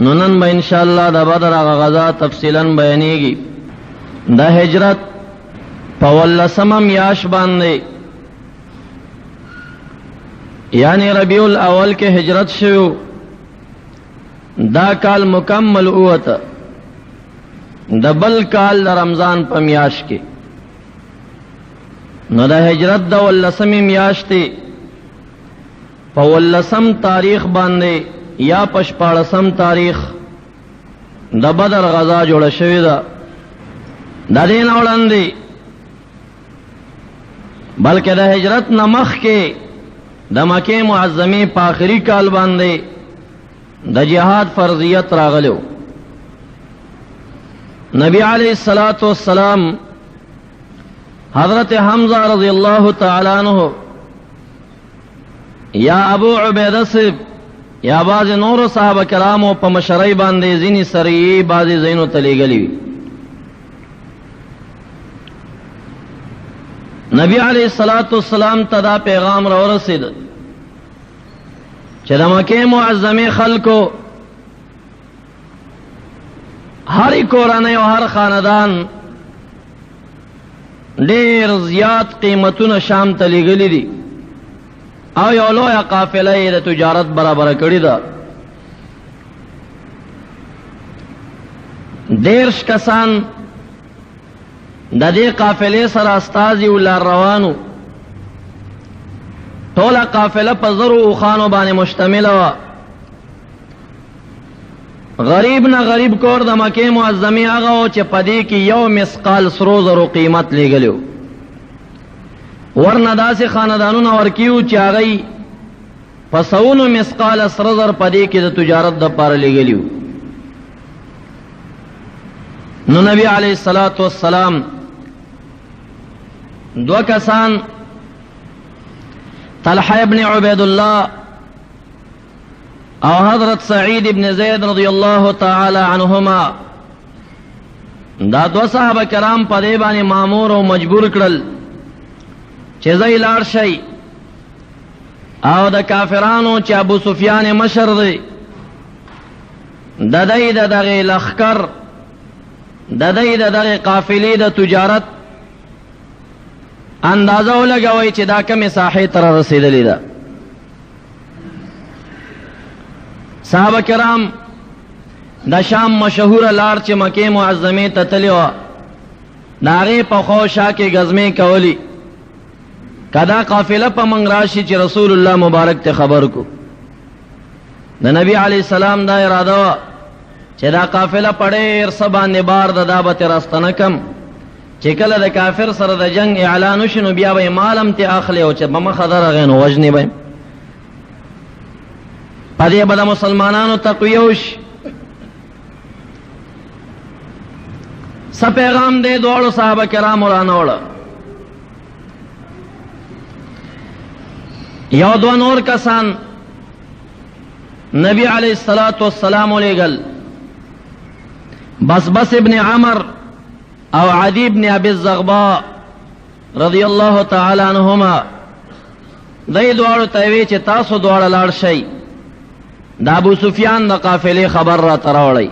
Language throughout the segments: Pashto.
نو نن به ان شاء الله د بدر غزا تفصیلا بیانېږي. د هجرت په 18مه میاشت باندې یعنی ربیع الاول کې هجرت شو. دا کال مکمل اوته د بل کال د رمضان په میاشت کې. نو د هجرت د 18مې میاشتې په 18م تاریخ باندې یا په 14م تاریخ د بدر غزا جوړه شوې ده. د دې نه وړاندې بلکې د هجرت نه مخکې د مکې معظمې په آخري کال باندې د جهاد فرضیت راغلو. نبی علیہ الصلوۃ والسلام حضرت حمزہ رضی اللہ تعالی عنہ یا ابو عبیدہ صاحب یا بعض نور صحابه کرامو په مشرۍ باندې ځینې سریې بعضې ځایونو ته لېږلي وي. نبی علیہ الصلوۃ والسلام ته دا پیغام راورسېد چې د مکې معظمې خلکو هر کورنۍ او هر خاندان ډېر زیات قیمتونه شام ته لېږلي دي او یو لویه قافله یې د تجارت برابره کړې ده. 10 کسان د دې قافلې سره استازي ولار روانو. ټوله قافله په زرو اوښانو باندې مشتمله وه. غریب نه غریب کور د مکې معظمې هغه و چې په دې کې 1 مثقال سرو زرو قیمت لېږلی و. ورنه داسې خاندانونه ورکیو چې هغوی په سونو مثقال سره زر په دې کې د تجارت دپاره لېږلي و. نو نبی علیه الصلاة والسلام 2 کسان طلحه ابن عبید الله او حضرت سعید ابن زید رضی اللہ تعالی عنہما دا 2 صحابه کرام په دې باندې مامور او مجبور کړل چې ځای لاړ شي او د کافرانو چې ابو سفیان مشر دی د دې د دغه لخر د دې د دغه قافلې د تجارت اندازه ولګوي چې دا کومه ساحې تر رسیدلې ده. صحابه کرام د شام مشهور لار چې مکې معظمې ته تللی وه د هغې په خوا شا کې ګزمې کولي که دا قافله په موږ راشي چې رسول الله مبارک ته خبر کو. د نبی علیه السلام دا اراده وه چې دا قافله په ډېر څه باندې بار ده دا به ترې راستنه کم چې کله د کافر سره د جنگ اعلان وشي نو بیا به یې مال هم ترې اخلي او چې به مخه درغی نو وژنې به په دې به د مسلمانانو تقویه وشي. څه پیغام دی دواړو صحابه کرامو رانوړه. یو 2 نور کسان نبی علیہ الصلوۃ والسلام لېږل. بس ابن عمر او عدی ابن ابی الزغباء رضی اللہ تعالی عنہما دی دواړو ته وی چې تاسو دواړه لاړ شئ د ابو سفیان د قافلې خبر را تراوړی.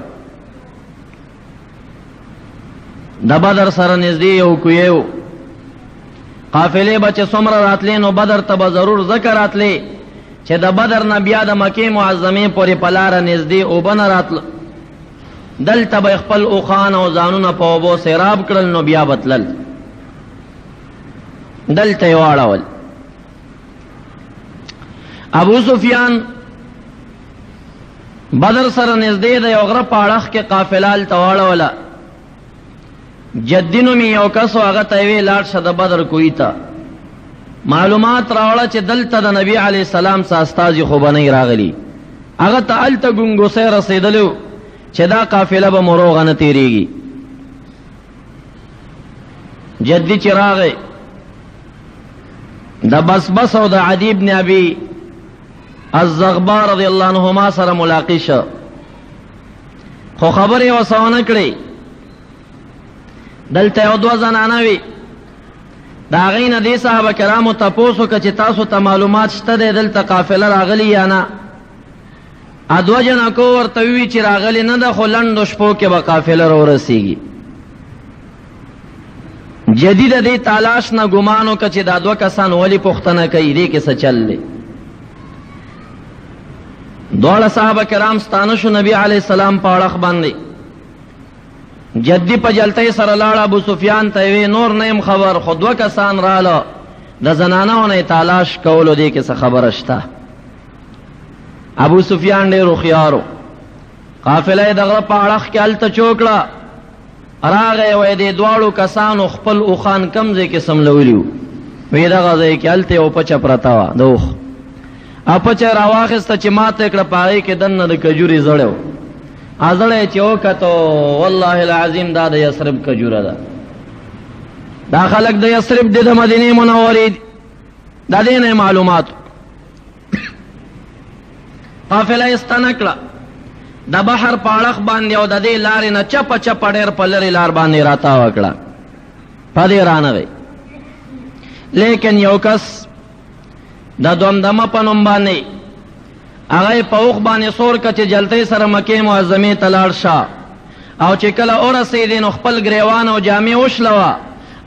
د بدر سره نږدې یو کوی و قافلې به چې څومره راتلې نو بدر ته به ضرور ذکر راتلې چې د بدر نه بیا د مکې معظمې پورې په لاره نږدې اوبه نه راتله. دلته به خپل اوښان او ځانونه په اوبو سیراب کړل نو بیا به تلل دلته یې واړول. ابو سفیان بدر سره نږدې د یو غره په اړخ کې قافله هلته واړوله. جدي نومې یو کس و هغه ته یې ویې لاړ شه د بدر کوی ته معلومات راوړه چې دلته د نبي علیه السلام څه استازي خو به نه راغلي. هغه ته هلته ګونګوسی رسېدلی و چې دا قافله به مروغه نه تیریږي. جدي چې راغی د بس او د عدی ابن ابي الزغبا رضی الله عنهما سره ملاقات شو خو خبرې ورسره ونه کړې. دلته یو 2 زنانه وي د هغې نه دې صحابه کرامو تپوس وکړه چې تاسو ته معلومات شته دی دلته قافله راغلي یا نه. ادو جنا کو ورته وی چې راغلی نه د خلندو شپو کې به قافله ورسیږي. جدید دې تلاش نه ګمانو ک چې دا دوه کسان ولی پختنه کوي دې کې څه چل دی. دوړه صحابه کرام ستانه شو نبی علی السلام په اړه باندې. جدی په جلتې سره لاړ ابو سفیان ته وی نور نیم خبر خو دوه کسان رااله د زنانو نه تلاش کولو دې کې څه خبره شته. ابو سفیان ډېر خيارو قافله دغه په اړه کې الته چوکړه راغې وې دې دواړو کسانو خپل او خان کمزې کې سملولیو وې دغه ځای کې الته او پچ پرتا وا دوخ اپچ راواخسته چې ماته کړه پای کې دنه د کجوري زړیو ازړې چې وکړو والله العظیم دا د یثرب کجوره ده. دا خلک د یثرب د مدینه منورې د دې معلومات قافله استنکړه د بحر پاړخ باندې او د دې لارې نه چپ چپ ډېر په لري لار باندې راتا وکړه پدې رانغی. لیکن یو کس د دمدمه په نوم باندې هغه په اوخ باندې سور کچ جلتې سره مکه معظمه تلاړ شه او چې کله اورسېدې نو خپل ګریوان او جامې وشلوه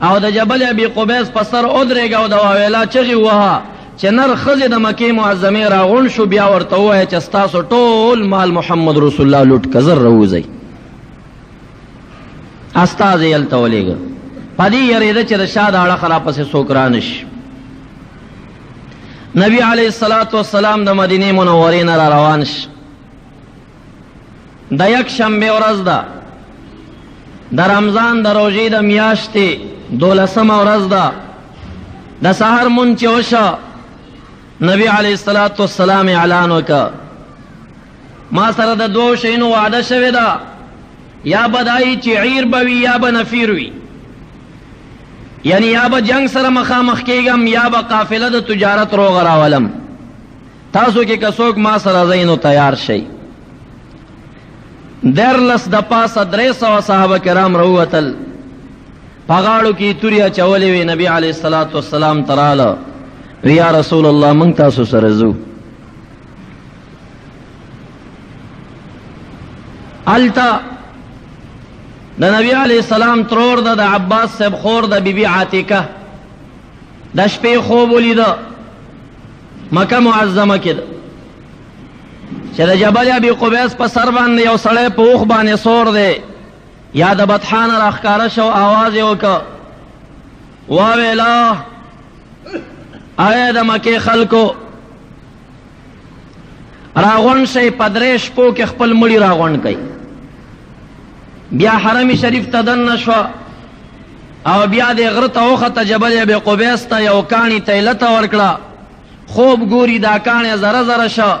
او د جبل ابي قبيس په سر ودرېږه او د واویلا چغې ووهه چې نر ښځې د مکې معظمې راغونډ شو. بیا ورته ووایه چې ستاسو ټول مال محمد رسول الله لوټ که زر راوځئ استازی هلته ولېږه. په دې یېرېده چې د شا د اړخه راپسې څوک رانشي. نبی علیه الصلاة والسلام د مدینې منورې نه را روان شي. د یک شنبې ورځ ده د رمضان د روژې د میاشتې 12مه ورځ ده. د سحر مونځ چې وشه نبی علیه الصلاة والسلام اعلان وکړ ما سره د دوو شیانو وعده شوې ده یا به دایي چې عیر به وي یا به نفیر وي یعنی یا به جنگ سره مخامخ کېږم یا به قافله د تجارت روغه راولم. تاسو کې که څوک ما سره ځئ نو تیار شئ. 14 د پاسه 300 صحابه کرام راووتل په غاړو کې تورې اچولې وې. نبی علیه الصلاة والسلام ته راله وی یا رسول الله موږ تاسو سره ځو. الته د نبی علیه السلام ترور د عباس صاحب خور د بیبي عاتکه د شپې خوب ولیده مکه معظمه کې چې د جبل ابي قبيس په سر باندې یو سړی په اوښ باندې سور دی یا د بطحانه راښکاره شو آواز یې وکړه واویلا آیا د مکې خلکو راغونډ شئ په 3 شپو کې خپل مړي راغونډ کئ. بیا حرم شریف ته دننه شوه او بیا دې غره ته وخته جبل ابي قبيس ته یو کاڼي تیله ته ورکړه. خوب ګوري دا کاڼی زره زره شه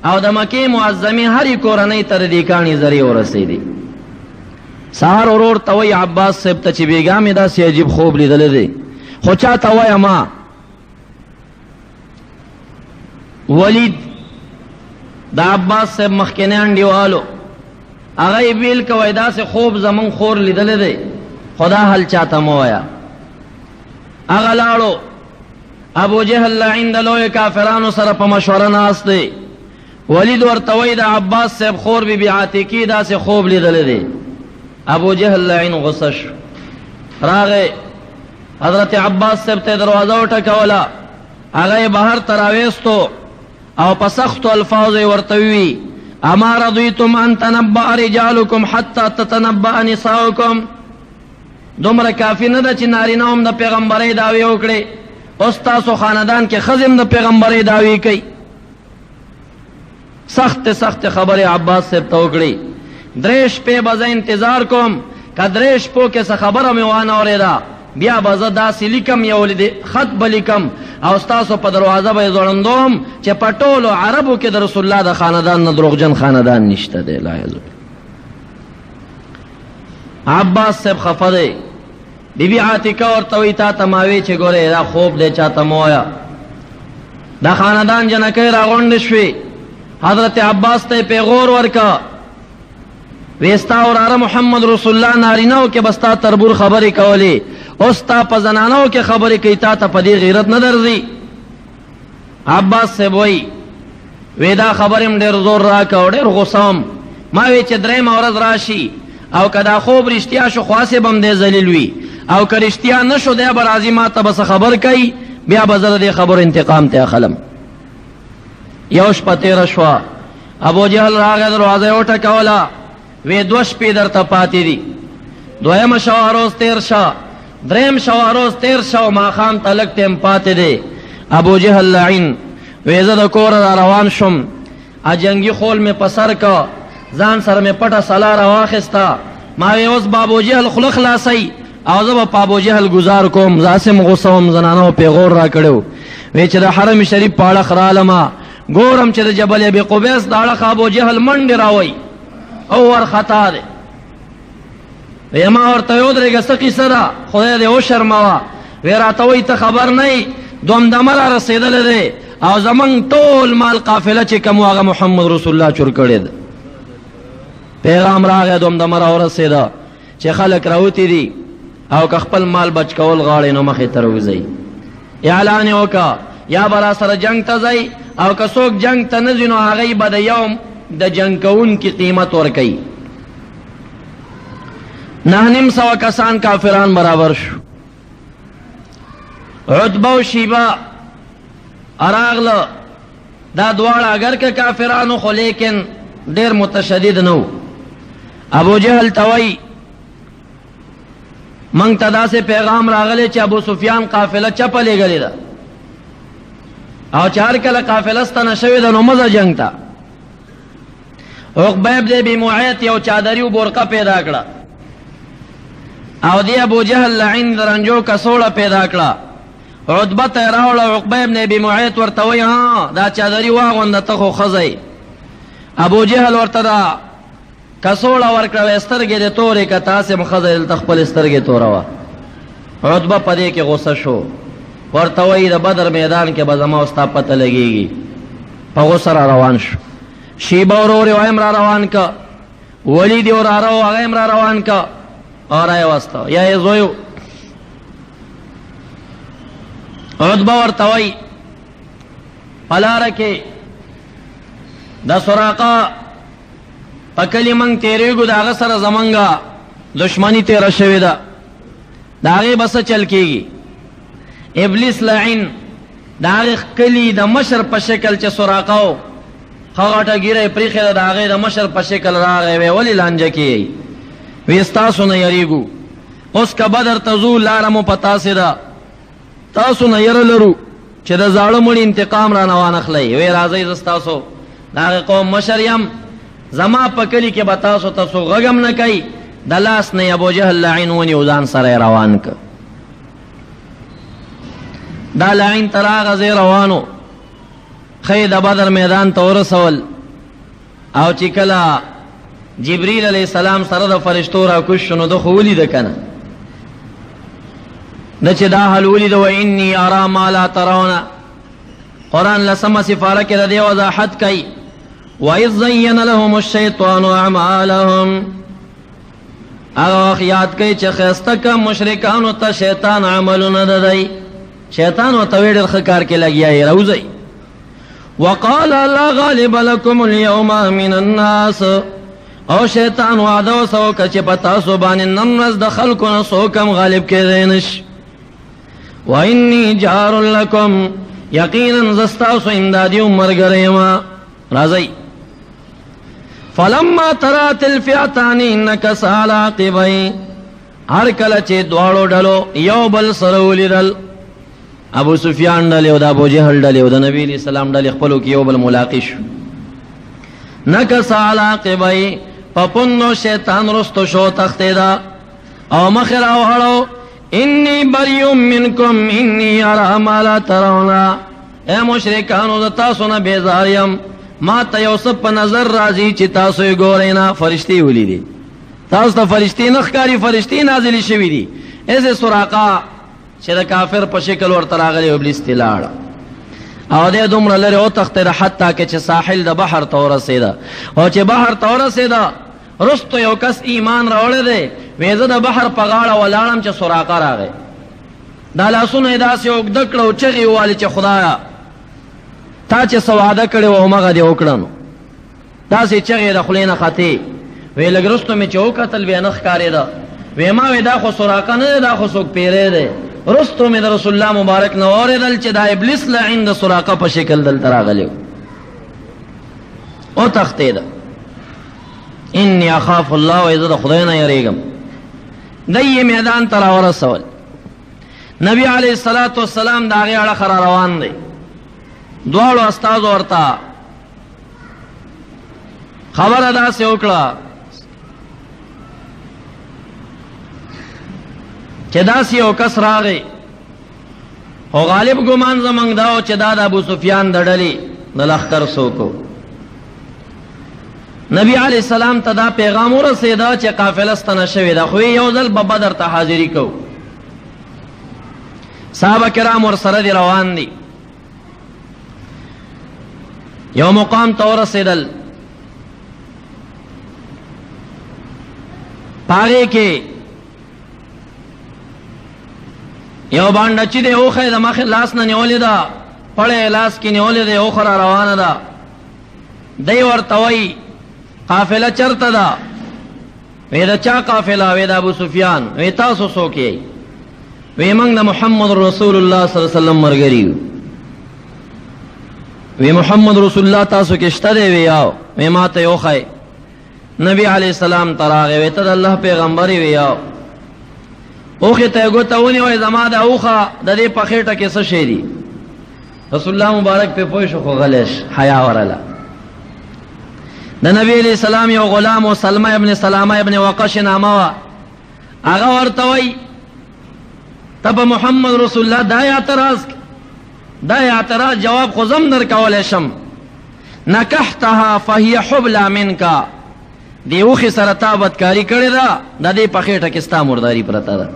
او د مکې معظمې هرې کورنۍ ته د دې کاڼي زرې ورسېدې. سهار ورور ته وایي عباس صاحب ته چې بېګا مې داسې عجیب خوب لیدلی دی خو چا ته وایه ما ولید د عباس صاحب مخکینی انډیوالو هغه یې بیل کوی داسې خوب زمون خور لیدلی دی خدا حل چاته مه وایه. هغه لاړو ابو جهل لعین د لویو کافرانو سره په مشوره ناست دی. ولید ورته وایي د عباس صاحب خور بی بی عاتکې داسې خوب لیدلی دی. ابو جهل لعین غصه شو راغی حضرت عباس صاحب ته دروازه وټکوله هغه یې بهر ته راویستو او په سختو الفاظو یې ورته ووي اما رضیتم ان تنبأ رجالکم حتی تتنبأ نساؤکم. دومره کافي نه ده چې نارینه هم د پیغمبرۍ دعوې وکړي اوس تاسو خاندان کې ښځې هم د پیغمبرۍ دعوې کوي. سخت سخت خبرې عباس صاحب ته وکړي. 3 شپې به زه انتظار کوم که 3 شپو کې څه خبره مې وانه اورېده بیا به زه داسې لیکم یو خط به لیکم او ستاسو په دروازه به یې ځوړندوم چې په ټولو عربو کې د رسول الله د خاندان نه دروغجن خاندان نشته دی. لا یعذ عباس صاحب خفه دی. بیبي عاتکه ورته وایي تا ته ما وی چې ګورې دا خوب دی چاته مه وایه. د خاندان جنکۍ راغونډې شوې. حضرت عباس ته یې پیغور ورکه وی ستا وراره محمد رسول الله نارینهو کې به ستا تربور خبرې کولې اوس تا په زنانو کې خبرې کوي تا ته په دې غیرت نه درځي. عباس صاحب وایي وی دا خبرم ډیر زور راکړ، ډیر غوسم. ما وی چې درېمه ورځ راشي او کدا خوب رښتیا شو خاصه بم دې ذلیل وی، او که رښتیا نشو دی به راځي ما ته بس خبر کوي، بیا به زه د خبر انتقام ته اخلم. یو شپه تېره شوه، ابو جهل راغی، دروازه وټکوله، وی 2 شپې درته پاتې دي. دویمه شوه روز تېر شه، درېیم شوه روز تېر شه او ماښام ته لږ ټیم پاتې دی. ابو جهل لعین وی زه د کوره را روان شم، جنګي خول مې په سر که، ځان سره مې پټه سلا راواخېسته. ما وی اوس به ابو جهل خوله خلاصوي او زه به په ابو جهل ګزار کوم. زه هسې م غوسه وم، زنانو پیغور را کړی وی چې د حرم شریف په اړخ رالمه، ګورم چې د جبل ابي قبیس د اړخ ابو جهل منډې راوی او ورخطا دی. وی ما ورته وی ودرېږه څه قیصه ده، خدای دې وشرموه. وی راته وایي ته خبر نه یې، دومدمه را رسېدلی دی او زمونږ ټول مال قافله چې کوم هغه محمد رسول الله چور کړی ده. پیغام راغی، دومدمه را ورسېده چې خلک راوتي دي او که خپل مال بچ کول غواړئ نو مخې ته راوځئ. اعلان یې وکړه یا به را سره جنګ ته ځئ او که څوک جنګ ته نه ځي نو هغوی به د یوم د جنګ کوونکي قیمت ورکوي. 900 کسان کافران برابر شو. عتبه او شیبه راغله، دا دواړه اگر که کافرانو خو لیکن ډېر متشدد نه و. ابو جهل ته وایي منگ تا دا سے پیغام راغلے چې ابو سفیان قافله چپه لګلې ده او چار کله قافله ستنه شوې ده نو مزه جنگ تا. عقبه بن ابي معيط یو چادری او برقه پیدا کړه او دی ابو جهل لعین درنجو کسوړه پیدا کړه. عتبه ته راوړه، عقبه بن ابي معيط ورته وایي ها دا چادری واغونده ته خو ښځی. ابو جهل ورته دا کسوړه ورکړه، سترګې دې تورې که تاسې م ښځه دلته خپل سترګې توروه. عتبه په دې کې غوسه شو، ورته وایي د بدر میدان کې به زما او ستا پته لګېږي. په غوسه را روان شو. شیبه ورور یې هم را روان که، ولید یې وراره و هغه هم را روان که او را یې واستو یا یې زوی و. عتبه ورته وایي په لاره کې د سراقه په کلي موږ تېرېږو، د هغه سره زمونږ دشمني تېره شوې ده، د هغې به څه چل کېږي. ابلیس لعین د هغې کلي د مشر په شکل چې سراقه و ښه غټه ږیره یې پرېښې ده، د هغې د مشر په شکل راغی. وی ولې لانجه کېږئ؟ وی ستاسو نه یریږو، اوس که بدر ته ځو لاره مو په تاسې ده، تاسو نه یره لرو چې د زاړه مړي انتقام را نه وانخلئ. وی راځئ زه ستاسو د هغې قوم مشر یم، زما په کلي کې به تاسو ته څوک غږ هم نه کوي. د لاس نه یې ابو جهل لعین ونیو، ځان سره یې روان که. دا لعین تر هغه ځای روانو، ښه د بدر میدان ته ورسول او چې کله جبریل علیه السلام سره د فرشتو راکوز شو نو ده خو ولیده که نه، ده چې دا حال ولیده. و انی ارا ما لا ترونه، قرآن لسمه سفاره کې د دې وضاحت کوي. وَإِذْ زَيَّنَ لَهُمُ الشَّيْطَانُ أَعْمَالَهُمْ، هغه وخت یاد کوي چې ښایسته که مشرکانو ته شیطان عملونه د دی، شیطان ورته وایي ډېر ښه کار کې لګیا یې راوځئ. وقال لا غالب لكم اليوم من الناس، او شیطان وعده ورسه وکړه چې په تاسو باندې نن ورځ د خلکو نه څوک هم غالب کېدی نشي. وإني جار لكم، یقینا زه ستاسو امدادي او ملګری یم، راځئ. فلما ترات الفئتان نکس علی عقبیه، هر کله چې دواړو ډلو یو بل سره ولیدل، ابو سفیان ډلې او د ابو جهل ډلې او د نبي علیه السلام ډلې خپلو کې یو بل ملاقات شو. نکس علی عقبیه، په پوندو شیطان رستو شو، تښتېده او مخې راوهړو. انی بریء منکم انی ارى ما لا ترون، اے مشرکانو د تاسو نه بیزار یم، ما ته یو څه په نظر راځي چې تاسو یې ګورئ نه. فرشتې ولیدې، تاسو ته فرشتې نه ښکاري، فرشتې نازلې شوي دي. ایسې سراقه چې د کافر په شکل ورته راغلی، ابلیس ترې لاړه او دی دومره لرې وتښتېده حتی که چې ساحل د بحر ته ورسېده. او چې بحر ته ورسېده رستو یو کس ایمان راوړی دی، وی زه د بحر په غاړه ولاړم چې سراقه راغی، دا لاسونه یې داسې اوږده کړه او چغې ووالې چې خدایه تا چې سواده کړي و همغه دې وکړنو داسې چغې د خولې نه ختې وی لږ رستو مې چې وکتل بیا نه ښکارېده وی ما وی دا خو سراقه نه دی دا خو څوک پیری دی رستو مې د رسول الله مبارک نه واورېدل چې دا ابلیس لعین د سراقه په شکل دلته راغلی او تښتېده انی اخاف الله وی زه د خدای نه یریږم دی میدان ته راورسول نبی علیه الصلاة والسلام د هغې اړخه را روان دی دواړو استازو ورته خبره داسې وکړه چې داسې یو کس راغی خو غالب ګمان زمونږ دا و چې دا د ابو سفیان د ډلې د لښکر څوک و نبی علیه السلام ته دا پیغام ورسېده چې قافله ستنه شوې ده خو یو ځل به بدر ته حاضري کوو صحابه کرام ورسره دي روان دي یو مقام ته ورسېدل پاره کې یو باندې چې دی اوخه د مخ لاس نه نیولې ده پړې لاس کې نیولې ده اوخه را روانه ده دی ورته وایي قافله چرته ده وی دا چا قافله وی د ابو سفیان وی تاسو څوک یې وی موږ د محمد رسول الله صلی الله علیه وسلم مرګري وی محمد رسول الله تاسو کې شته دی وی یاو وی ما ته اوخه نبی علیہ السلام تراغه وی ته د الله پیغمبري وی یاو اوخه ته ګوته ونیوئ زما د اوخه د دې په خېټه کې څه شی دي رسول الله مبارک په پوه شو خو غلش حیا ورله د نبی علیہ السلام یو غلام او سلمہ ابن سلامہ ابن وقش نامه وا هغه ورته وای تب محمد رسول الله دا اعتراض جواب خو زم در کولای شم نکحتها فهي حبلى منك دی اوخه سره تابتکاری کړی دا د دې په خېټه کې ستا مرداری پرته ده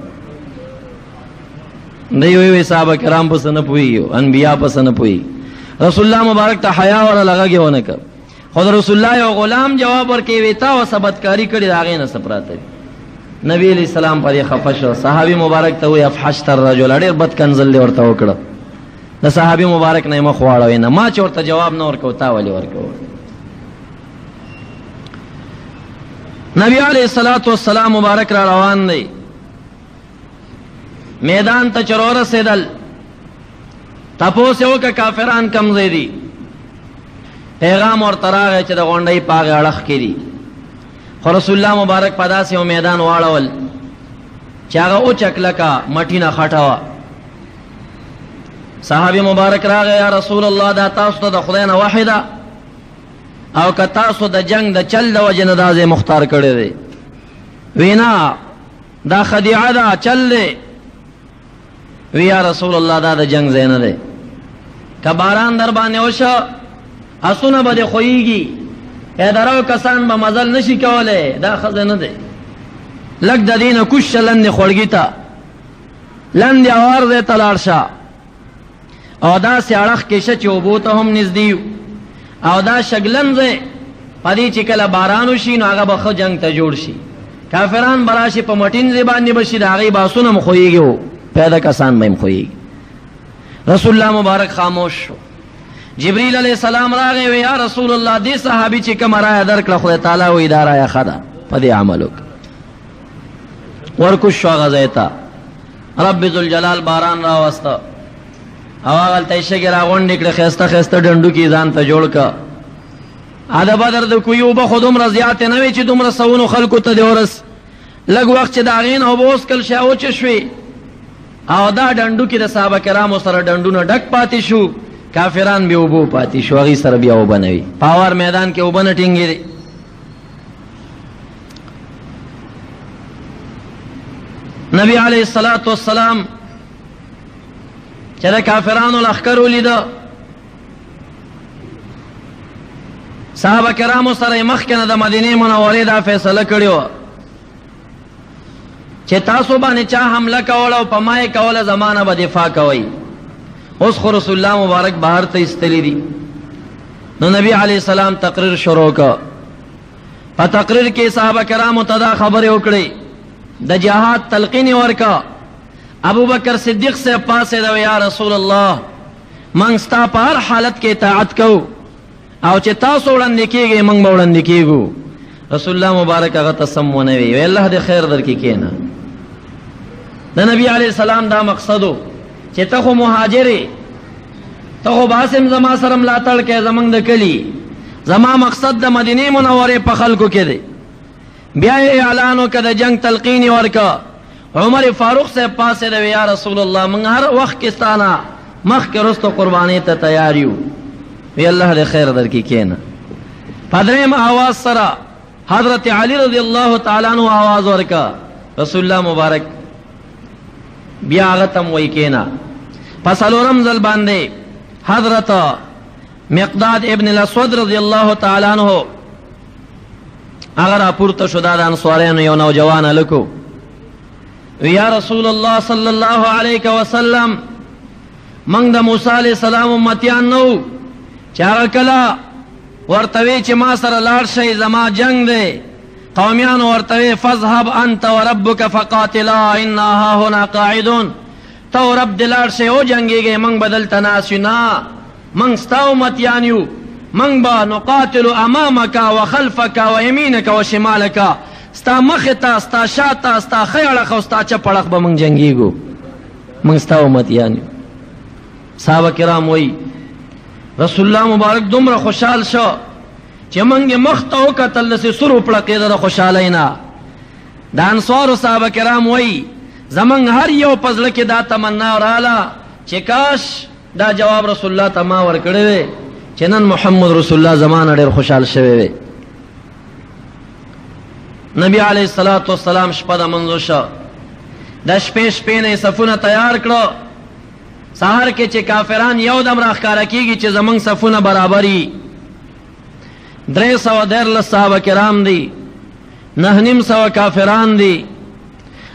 دی وی صحابه کرام په سن پوي انبیا په سن پوي رسول الله مبارک ته حیا ور لګاګیونه ک خود رسول الله یو غلام جواب ورکوي ویتا او ثبتکاری کړی دا غې نه سپراته نبی علیہ السلام پر خفش صحابي مبارک ته وی افحشت الرجل ډېر بد کنزل دی ورته وکړه د صحابي مبارک نه مخ واړوي نه ما چورته جواب نه ورکو تا ولي ورکو نبی علیہ الصلوۃ والسلام مبارک را روان دی میدان ته چرور رسیدل تاسو یو ک کافران کم زیدي پیغام اور تراغه چې د غونډې پاغه اړه کړي خو رسول الله مبارک په داسې یو میدان واړول چې هغه او چکلکا مټینه خټاوه صحابي مبارک راغه یا رسول الله دا تاسو ته د خدای نه واحده او که تاسو د جنگ د چل د وجه نه دازې مختار کړی دی وینا دا خدیعه دا چل دی وی یا رسول الله دا د جنگ ځای نه دی که باران در باندې وشو اسونه به خوېږي ادارو کسان به مزل نشي کولای دا خزانه ده لګ د دینه کوش لند خړګی تا لند اورزه تلارشا او دا سیاړخ کې چې وبوته هم نږدې او دا شګلنځه پدې چې کله باران وشي نو هغه به جنگ ته جوړ شي کافران براشي په مټین زبان بشي دا غي باسونه مخويږي پیدا کسان به مخويږي رسول الله مبارک خاموش شو جبريل علیہ السلام راغی وی یا رسول الله دې صحابي چې کوم راي درکړه خدای تعالی و اداره یا خدا پدې عملو ورکو شو غزیتا رب ذل جلال باران را واسطه هغه تیشه کې راغونډ کړه خسته خسته ډندو کې ځان ته جوړ کا اده بدر د کویو به خودم رضیات نه وی چې دومره سونو خلکو ته دورس لګ وخت چې داغین او بوس کل شاو چې شوي او دا ډندو کې د صحابه کرامو سره ډندونه ډک پاتې شو کافران به وبو پاتې شو غي سره بیا وبنوي پاور میدان کې وبن ټینګي نبی علیہ الصلوۃ والسلام چې کافرانو لخر ولید صحابه کرامو سره مخکنه د مدینه منوره دا فیصله کړو چې تاسو باندې چا حمله کوله او پمای کوله زمانہ به دفاع کوي اوس خو رسول الله مبارک بهر ته استلی دي نو نبی علیہ السلام تقریر شروع کا په تقریر کې صحابه کرامو ته دا خبره وکړي د جهاد تلقین ورکا ابو بکر صدیق سے پاسه دا یا رسول الله منگ ستا پا ہر حالت کے اطاعت کو او چې تاسو وړاندې کېږئ موږ به وړاندې کېږو. رسول الله مبارک هغه ته سم ونه وی الله دې خیر درکې کېنه. د نبی علیہ السلام دا مقصدو چې ته خو مهاجرې، ته خو باسم زما سره ملاتړ کې زمونږ د کلي، زما مقصد د مدینې منورې په خلکو کې دی. بیا یې اعلان وکړه د جنگ تلقین یې ورکړه. عمر فاروق صاحب پاسېده وی یا رسول الله موږ هر وخت کې ستانه مخکې رستو قربانۍ ته تیار یو. وی الله دې خیر درکې کېنه. په درېیم آواز سره حضرت علی رضی الله تعالی عنہ آواز ورکړه. رسول الله مبارک بیا هغه ته وی کېنه. په څلورم ځل باندې حضرت مقداد ابن الاسود رضی الله تعالی عنہ هغه راپورته شو. دا د انصاریانو یو نوجوان هلکو. یا رسول الله صلی الله علیه وسلم موږ د موسی علیہ السلام امتیان نو چې هغه کله ورته وی چې ما سره لاړ شئ زما جنگ دی، قومیانو ورته وی فاذهب انت وربک فقاتلا انا هاهنا قاعدون. ته او رب دې لاړ شئ او جنګېږئ موږ به دلته ناست یو. نه موږ ستا امتیان یو، موږ به نقاتل امامک وخلفک ویمینک وشمالک. ستا مخې ته ستا شاته ستا ښی اړخ او ستا چپ اړخ به موږ جنګېږو، موږ ستا امتیان یو. صحابه کرام وایي رسول الله مبارک دومره خوشحال شو چې موږ یې مخ ته وکتل داسې سور وپړقېده د خوشحالۍ نه. د انصارو صحابه کرام وایي زمونږ هر یو په زړه کې دا تمنا راله چې کاش دا جواب رسول الله ته ما ورکړی وی چې نن محمد رسول الله زمانه ډېر خوشحال شوی وی. نبی علیه الصلاة والسلام شپه د منځو شو. د شپې نه صفونه تیار کړو. سهار کې چې کافران یو دم راښکاره کېږي چې زمونږ صفونه برابري. 314 صحابه کرام دي، 900 کافران دي.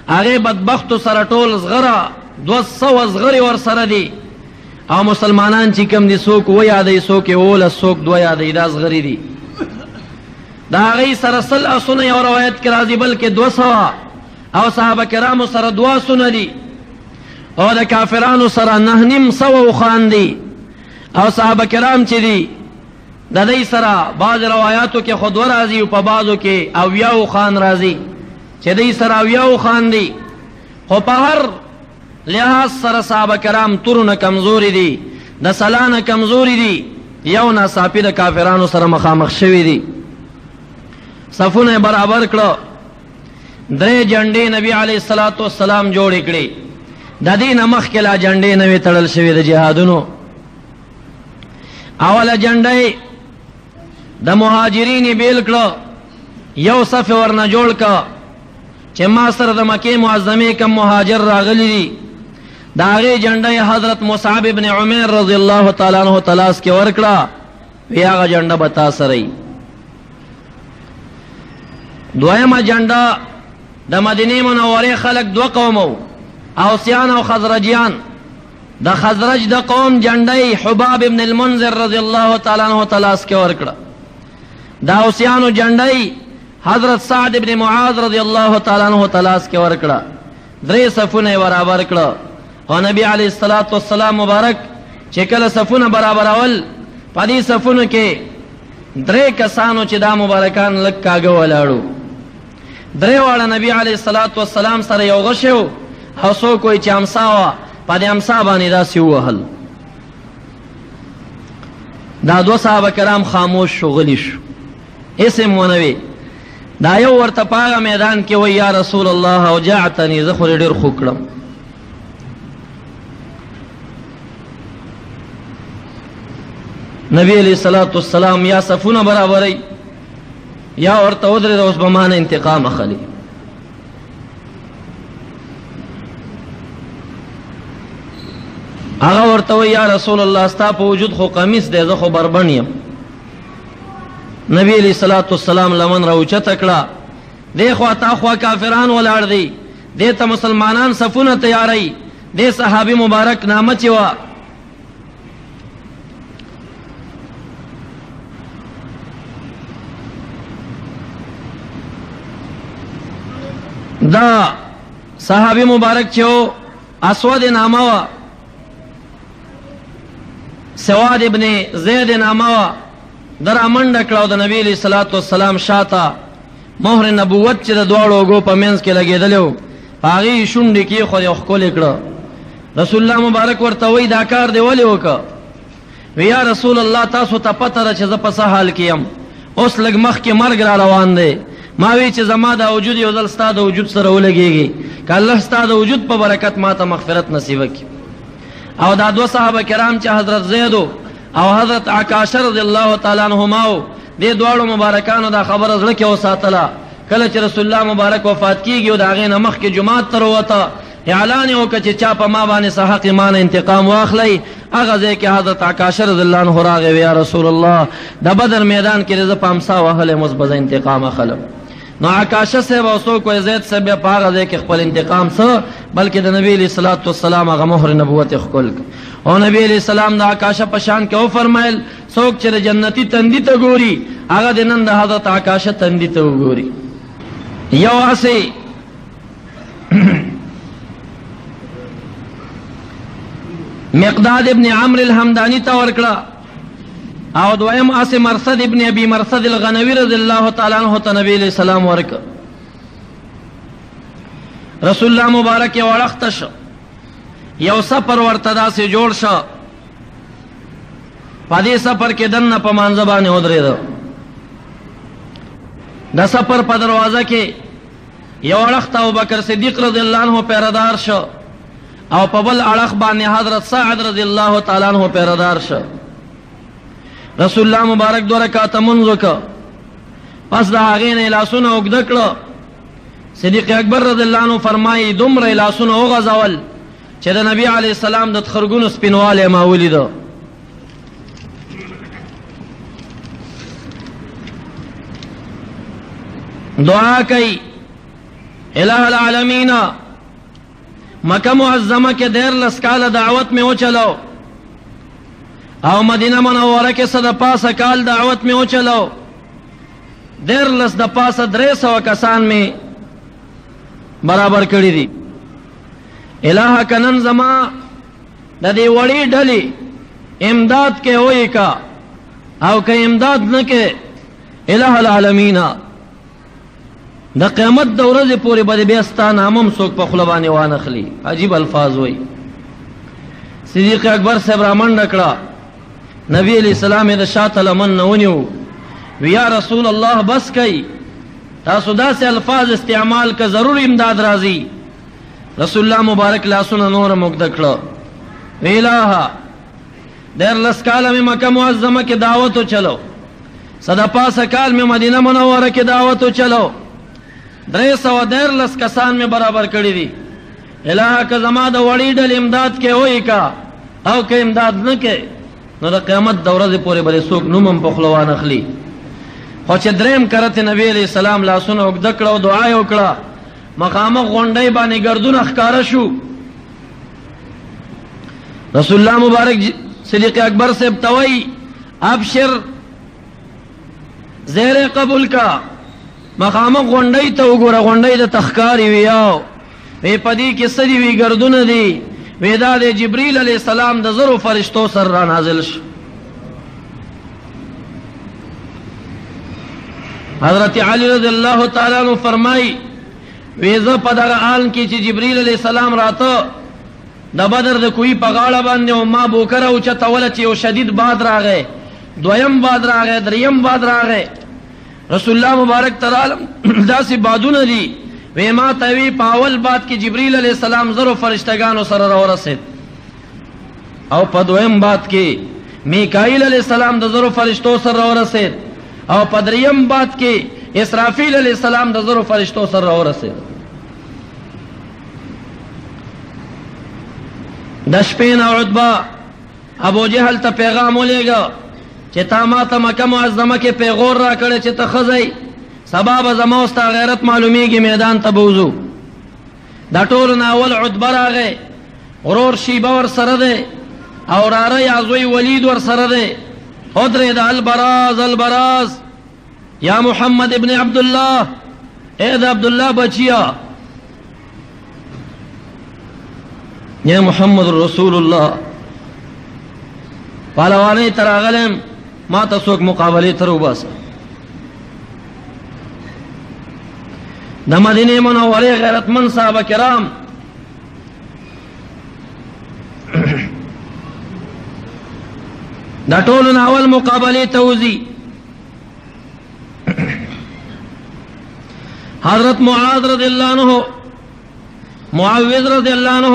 هغې بدبختو سره ټول زغره 200 زغرې ورسره دي او مسلمانان چې کوم دي څوک 7 یادوي، څوک 11، څوک 2 یادوي. دا زغرې دي. د هغې سره 100 اسونه یو روایت کې راځي بلکې 200 او صحابه کرامو سره 2 اسونه دي او د کافرانو سره 900 اوښان دي. او صحابه کرام چې دي د دې سره بعض روایاتو کې خود راځي او په بعضو کې 80 اوښان راځي چې دې سره 80 اوښان دي. خو په هر لحاظ سره صحابه کرام تورونه کمزوري دي، د سلانه کمزوري دي، یو ناڅاپي د کافرانو سره مخامخ شوي دي. صفونه برابر کړو. 3 جنډې نبی علیه الصلاة والسلام جوړې کړې. د دې نه مخکې لا جنډې نه وې تړل شوې د جهادونو. اوله جنډۍ د مهاجرین یې بیل کړه، یو صف ورنه جوړ کړه چې ما سره د مکې معظمې کم مهاجر راغلي دي. د هغې جنډۍ حضرت مصعب ابن عمیر رضی الله تعالی عنہ تلاس کې ورکړه. وی هغه جنډه به تا سره وي. دویمه جنډه د مدینې منورې خلک 2 قومو، اوسیان او خزرجیان. د خزرج د قوم جنډۍ حباب ابن المنذر رضی الله تعالی عنہ تلاس کې ورکړه. د اوسیانو جنډۍ حضرت سعد ابن معاذ رضی الله تعالی عنہ تلاس کې ورکړه. 3 صفونه برابر کړه. او نبی علیه الصلاة والسلام مبارک چې کله صفونه برابرول په دې صفونو کې 3 کسانو چې دا مبارکان لږ کاږه ولاړو. 3 واړه نبی علیه الصلاة والسلام سره یو غشو او څوک وایي چې امسا وه، په دې امسا باندې داسې ووهل. دا 2 صحابه کرام خاموش شو، غلی شو، هېڅ هم ونه وی. دا یو ورته په هغه میدان کې وایي یا رسول الله اوجعتني، زه خو ډېر خو کړم. نبی علیہ الصلاة والسلام یا صفونه برابرئ یا ورته ودرېده اوس به مانه انتقام اخلي. هغه ورته وایي یا رسول الله ستا په وجود خو قمیص دی، زه خو بربن یم. نبی علیہ الصلاة والسلام لمن راوچته کړه. دې خوا تا خوا کافران ولاړ دي، دې ته مسلمانان صفونه تیاروي. دې صحابي مبارک نامه چې وه دا صحابی مبارک چې اسود نامه وا سواد ابن زید ناموا در منډه کړو د نبی علیہ الصلوۃ والسلام شاته مهر نبوت چې د دواړو اوږو په منځ کې لګېدلو هغه شونډې کې خو یې ښکلې کړه. رسول الله مبارک ورته وی دا کار دی ولې وکړه؟ وی یا رسول الله تاسو ته پته ده چې زه په څه حال کې یم، اوس لږ مخکې مرګ را روان دی. ما وی چې زما دا وجود یو ځل ستا د وجود سره ولګېږي، که الله ستا د وجود په برکت ما ته مغفرت نصیبه کړي. او دا دو صحابه کرام چې حضرت زید او حضرت عکاشہ رضی الله تعالی عنہما دې دواړو مبارکانو دا خبره زړه کې وساتله. کله چې رسول الله مبارک وفات کیږي او د هغې نه مخکې جماعت ته ووته، اعلان یې وکړه چې چا په ما باندې څه حق ما نه انتقام واخلی. هغه ځای کې حضرت عکاشہ رضی الله عنه راغی، یا رسول الله د بدر میدان کې زه په امسا وهلی اوس به زه انتقام اخلم. نو عکاشہ صاحب او څوک وایي زید صاحب بیا په هغه ځای کې خپل انتقام څه بلکې د نبی علیہ الصلوۃ والسلام هغه مهر نبوت ښکل او نبی علیہ السلام د عکاشہ په شان کې وفرمایل څوک چې د جنتی تندي ته ګوري هغه د نن د حضرت عکاشہ تندي ته وګوري. یو هسې مقداد ابن عمرو الحمدانی ته ورکړه او دویم هسې مرثد ابن ابي مرثد الغنوي رضی الله تعالی عنہ ته نبی علیہ السلام ورکړه. رسول الله مبارک یې وړخته شو، یو سفر ورته داسې جوړ شو، په دې سفر کې دننه په مانځه باندې ودرېده. د سفر په دروازه کې یو اړخ ته ابوبکر صدیق رضی الله عنه پیردار شو او په بل اړخ باندې حضرت سعد رضی الله تعالی عنہ پیردار شو. رسول الله مبارک 2 رکعاته منځ وکړه، پس د هغې نه لاسونه اوږده کړه. صدیق اکبر رضی الله عنه فرمایي دومره لاسونه وغځول چې د نبی علیه السلام د تخرګونو سپینوالی ما ولیده. دعا کوي الہ العالمین مکہ معظمہ کے 13 کال دعوت میں وچلو او مدینہ منورہ کے 100 کال دعوت میں وچلو 13 د پاسه 300 کسان میں برابر کړی دي. الہ کنن زما د دې وړې ډلې امداد کې وای کا او که امداد نه کې الہ العالمین د قیامت د ورځې پورې به بیا ستا نامم څوک په خوله باندې وانخلي. عجیب الفاظ وای. صدیق اکبر صاحب را منډه کړه، نبی علیہ السلام یې د شاته لمن نه ونیو. وی یا رسول الله بس کوي، تاسو داسې الفاظ استعمال که ضرور امداد راځي. رسول الله مبارک لاسونه نور موږده کړه. وی الہ 13 کاله مې مکه معظمه کې دعوت وچلو، 105 کال مې مدینه منوره کې دعوت وچلو، 313 کسان میں برابر کړی دي. الہ که زما د وړې ډلې امداد کې وای کا او که امداد نه کې نو د قیامت د ورځې پورې به څوک نوم په خوله وانخلي. خو چې دریم کرته نبی علیہ السلام لاسونه اوږده کړه او دعا یې وکړه، مخامخ غونډۍ باندې ګردونه ښکاره شو. رسول الله مبارک صدیق اکبر صاحب ته وایي ابشر زیر قبول کا، مخامخ غونډۍ ته وګوره، غونډۍ د تخکاری ویاو وی پدی کې سدي وی ګردونه دي. وی دا د جبرئیل علیہ السلام د زرو فرشتو سر را نازل شو. حضرت علی رضی الله تعالی عنہ فرمای وی زه په دغه حال کې چې جبرئیل علیہ السلام راته د بدر د کوی په غاړه باندې او ما بوکره او چتول چې یو شدید باد راغی، دویم باد راغی، دریم باد راغی. رسول الله مبارک تعالی داسې بادونه دي. وی ما ته وی په اول باد کې جبرئیل علیہ السلام زرو فرشتگانو سره راورسید او په دویم باد کې میکائیل علیہ السلام د زرو فرشتو سره راورسید او په دریم باد کې اسرافیل علیہ السلام د زرو فرشتو سره راورسید. د شپې نه عتبہ ابو جهل ته پیغام ولېږه چې تا ما ته مکه معظمه کې پیغور را کړی چې ته ښځی، سبا به زما ستا غیرت معلومیږي، میدان ته به وځو. دا ټولو نه اول عتبہ راغی، ورور شیبه ورسره دی او وراره یا زوی ولید ورسره دی. ودرېده البراز البراز یا محمد ابن عبدالله، اے د عبدالله بچیا، یا محمد رسول الله. پهلوانۍ ته راغلم ما ته څوک مقابلې ته وباسه. د مدینې منورې غیرتمند صحابه کرام دا ټولو نه اول مقابلې ته وځي. حضرت معاذ رضی اللہ عنہ، معاوض رضی اللہ عنہ،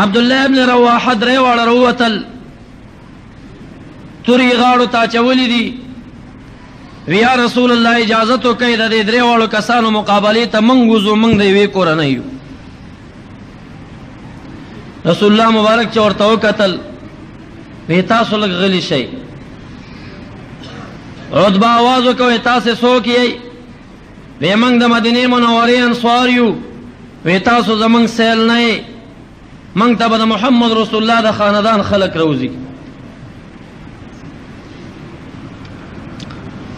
عبداللہ ابن رواحہ درې واړه راووتل، تورې غاړو ته اچولې دي. یا رسول الله اجازت وکړئ د دې درې واړو کسانو مقابلې ته موږ وځو، موږ د یوې کورنۍ یو. رسول الله مبارک چې ورته وکتل وی تاسو لږ غلي شئ. عتبه आवाज وکړ تاسو څوک یئ؟ وی موږ د مدینې منورې انصار یو. وی تاسو زموږ سیل نه یئ، موږ ته به د محمد رسول الله د خاندان خلق روزي.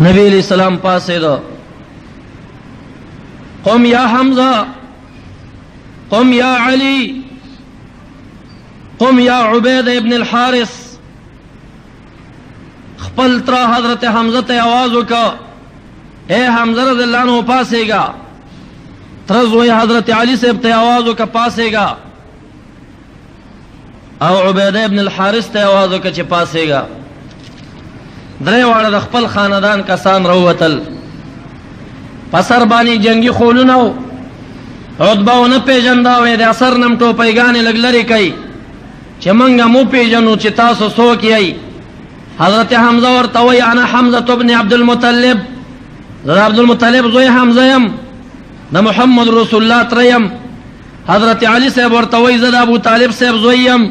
نبی علیہ السلام پاسېده، قم یا حمزه، قم یا علی، قم یا عبید ابن الحارث. خپل تر حضرت حمزه ته आवाज وکړه، اے حمزه رضی اللہ عنہ پاسېږه. تر زوی حضرت علی صاحب ته आवाज وکړه پاسېږه، او عبید ابن الحارث ته आवाज وکړه چې پاسېږه. درې واړه د خپل خاندان کسان راووتل، پسر باندې جنگي خولونه و. عتبه ونه پیژنده، وی د اثر نم ټوپیګانې لږ لرې کوي چې موږ مو پیژنو چې تاسو څوک یئ. حضرت حمزه ورته وی انا حمزه ابن عبدالمطلب، زه د عبدالمطلب زوی حمزه یم، د محمد رسول الله تره یم. حضرت علی صاحب ورته وی زه د ابو طالب صاحب زوی یم،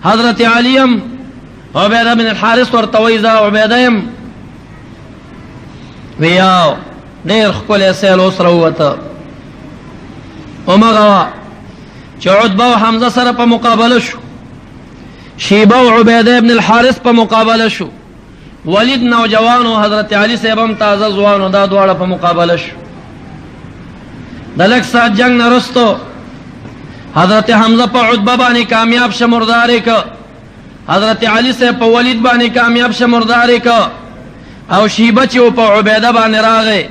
حضرت علی یم. عبیده بن الحارث ورته وی زه عبیده یم. ویاو ډېر ښکلی سیل اوس راووته. همغه وه چې عتبه او حمزه سره په مقابله شو، شیبه او عبیده ابن الحارث په مقابله شو، ولید نوجوان او حضرت علی صاحب هم تازه ځوان، دا دواړه په مقابله شو. د لږ ساعت جنگ نه رستو حضرت حمزه په عتبه باندې کامیاب شه، مردار یې که. حضرت علی صاحب په ولید باندې کامیاب شه، مردار یې که. او شیبه چې په عبیده باندې راغی،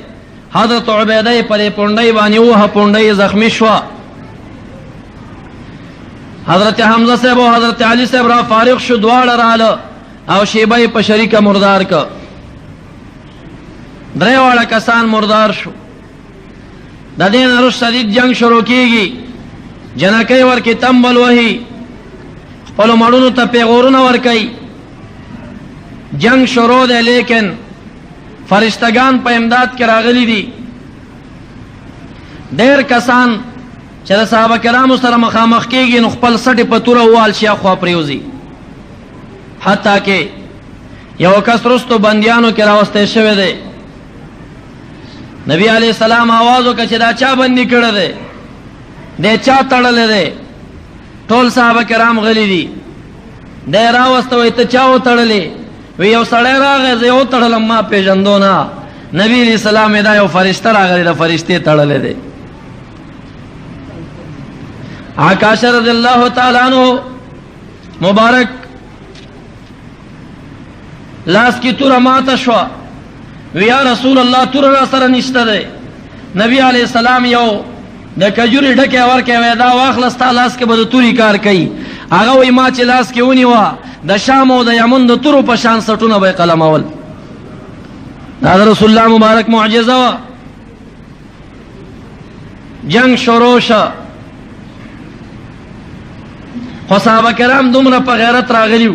حضرت عبیده یې په دې پونډۍ باندې ووهه، پونډۍ یې زخمي شوه. حضرت حمزه صاحب او حضرت علی صاحب را فارغ شو، دواړه رااله او شیبه یې په شریکه مردار که. درې واړه کسان مردار شو. د دې نه وروسته شدید جنگ شروع کېږي، جنکۍ ورکې تمبل وهي، خپلو مړونو ته پیغورونه ورکوي. جنگ شروع دی، لیکن فرشتگان په امداد کې راغلي دي. ډېر کسان چې د صحابه کرامو سره مخامخ کېږي نو خپل سټې په توره ووال شي، اخوا پرېوځي. حتی کې یو کس رستو بندیانو کې راوستی شوی دی. نبی علیہ السلام آواز وکړه چې دا چا بندي کړی دی، دی چا تړلی دی؟ ټول صحابه کرام غلي دي. دی راوسته وایي ته چا وتړلی؟ وی یو سړی راغی، زه یې وتړلم، ما پېژندو نه. نبی علیہ السلام دا یو فرشته راغلی ده، فرشتې تړلی دی. عکاشہ رضی اللہ تعالی عنہ مبارک لاس کی توره ماته شوه. وی یا رسول الله توره را سره نشته دی. نبی علیہ السلام یو د کجوري ډکه ورکه وې دا واخله ستا لاس کې به د توري کار کوي. هغه وی ما چې لاس کې ونیوه د شام او د یمن د تورو په شان سټونه به قلمول. دا د رسول الله مبارک معجزه وه. جنگ شروع شه، خو صحابه کرام دومره په غیرت راغلیو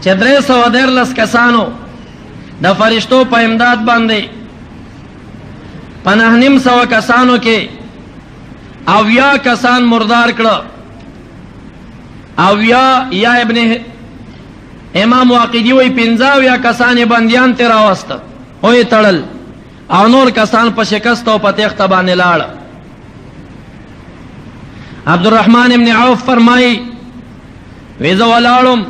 چې 313 کسانو د فرشتو په امداد باندې 950 کسانو کې 80 کسان مردار کړه. 80 یا ابن امام واقدی وی 50 کسان بندیان ته راوسته او یې تړل، او نور کسان په شکست او په تیښته باندې لاړه. عبدالرحمن ابن عوف فرمائی وی زه ولاړم،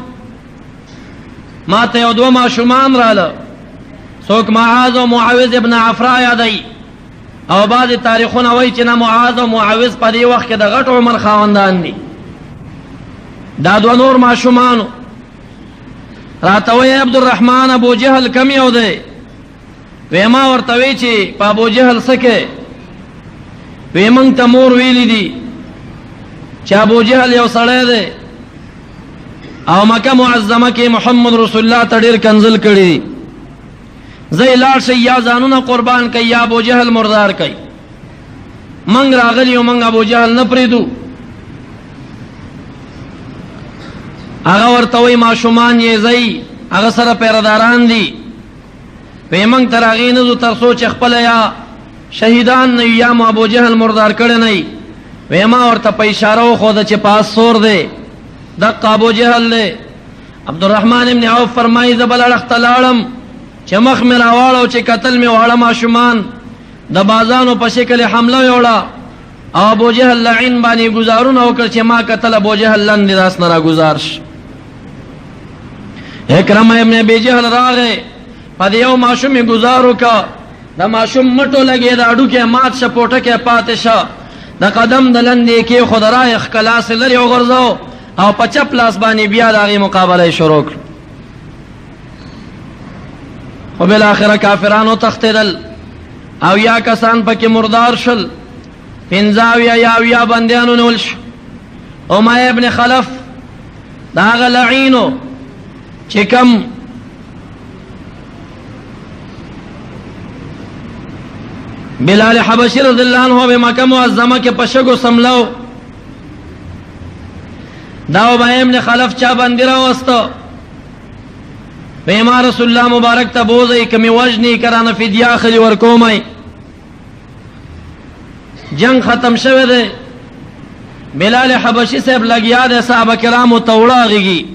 ما ته یو دوه ماشومان راله، څوک معاذ او معاوض ابن عفرا یادوي، او بعضې تاریخونه وایي چې نه معاذ او معاوض په دې وخت کې د غټ عمر خاوندان دي. دا دوه نور ماشومانو راتوی عبدالرحمن ابو جهل کم یو دی؟ وی ما ورتوی چې په ابو جهل سکه؟ وی مونږ ته مور ویلی دي چې ابو جهل یو سړی دی او مکه معظمه کې محمد رسول الله ته ډېر کنزل کړي دي، زه لاړ شئ یا ځانونه قربان کوي یا ابو جهل مردار کوي. منګ راغلی او منګ ابو جهل نه پریدو. هغه ورته وایي ماشومان یې ځئ، هغه سره پیرداران دي. وی منګ تر هغې نه ځو تر څو چې خپله یا شهیدان نه یا مو ابو جهل مردار کړی نه وی ما ورته په اشاره وښوده چې پاس سور دی، دقه ابو جهل دی. عبدالرحمن ابن عوف فرمایي زه بل اړخ ته لاړم چې مخ مې راواړو چې کتل مې واړه ماشومان د بازانو په شکل حمله ویوړه او ابو جهل لعین باندې ګزارونه وکړ چې ما کتل ابو جهل لاندې داس نه راګزار شي. اکرمه ابن ابي جهل راغی په دې یو ماشوم یې ګزار وکړه، د ماشوم مټو لګېد، هډوکی مات شه، پوټکی پاتې شه، د قدم د لندې کېښود، رایخ کلاس یې لرې وغورځو او په چپ لاس باندې بیا د هغې مقابله یې شروع کړه. خو بالاخره کافرانو تښتېدل او یا کسان پکې مردار شل، پنځه اویا یا اویا بندیانو نیول شو. امیه ابن خلف د هغه لعینو چې کم بلال حبشي رضی الله عنه به مکه معظمه کې په شګو سملو، دا امیه ابن خلف چا باندې راوسته؟ ما رسول الله مبارک ته بوزئ که مې وژني که رانه فدیه اخلي ورکومی. جنگ ختم شوی دی، بلال حبشي صاحب لګیا دی صحابه کرامو ته وړاغېږي،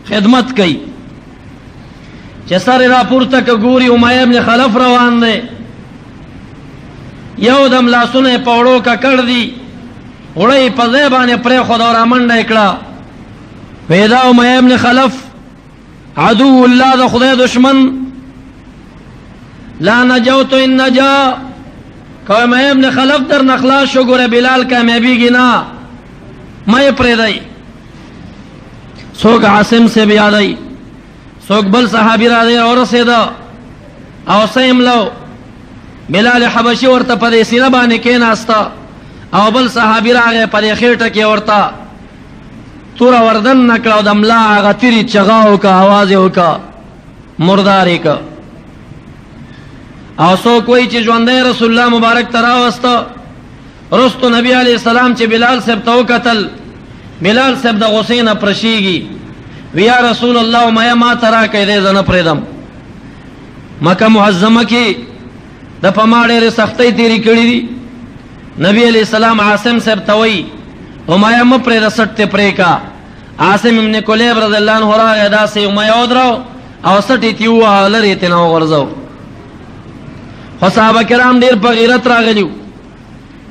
خدمت کوي. چې سر را پورته که ګوري امیه ابن خلف روان دی، یو دم لاسونه یې په وړو ککړ دي، وړه یې په ځای باندې پرېښود او رامنډه یې کړه. وی دا امیه ابن خلف عدو الله د خدای دشمن، لا نجوت ان نجا، که امیه ابن خلف در نخلاص شو ګوره بلال کامیابیږي نه، مه یې پرېږدئ. څوک عاصم صاحب یادئ، څوک بل صحابي راځي ورسېده او سیملو، بلال حبشي ورته په دې سینه باندې کېناسته او بل صحابي راغی په دې خېټه کې ورته توره وردن نه کړه او د ملا هغه تیرې چغا وکړه، اواز یې وکړه، مردار یې کړه. او څوک وایي چې ژوندی رسول الله مبارک ته راوسته. رستو نبی علیه السلام چې بلال صاحب ته وکتل، بلال صاحب د غصې نه پرشېږي، وی یا رسول الله امیه ما ته راکئ دی زه نه پرېږدم. مکه معظمه کې د په ما ډېرې سختۍ تېرې کړي دي. نبی علیه السلام عاصم صاحب ته وایي امیه مه پرېږده، سټ ته پرې کا. عاصم ابن کلیب رضی الله عنه راغی، داسې امیه ودرو او سټ یې ترې ووهه، لرې یې ترېنه وغورځو. خو صحابه کرام ډېر په غیرت راغلي وو.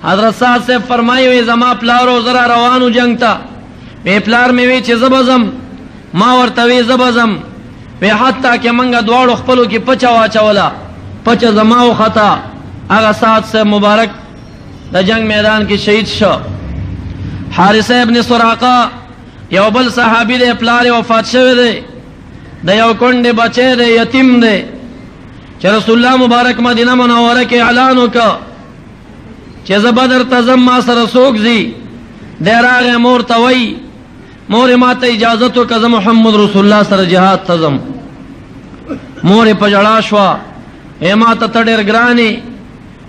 حضرت سعد صاحب فرمایي وی زما پلارو زه را روانو جنګ ته، وی پلار مې وی چې زه به ځم، ما ورته وی زه به ځم، وی حتی که موږ دواړو خپلو کې پچه واچوله، پچه زما وخته، هغه سعد صاحب مبارک د جنگ میدان کې شهید شو. حارثه ابن سراقه یو بل صحابي دی، پلار یې وفات شوی دی، د یو کونډې بچی دی، یتیم دی، چې رسول الله مبارک مدینه منوره کې اعلان وکړ چې زه بدر ته ځم، ما سره څوک ځي؟ دی راغی مور ته وایي مور یې ما ته اجازت وکړه زه محمد رسول الله سره جهاد ته ځم. مور یې په ژړا شوه، ای ما ته ته ډېر ګران یې،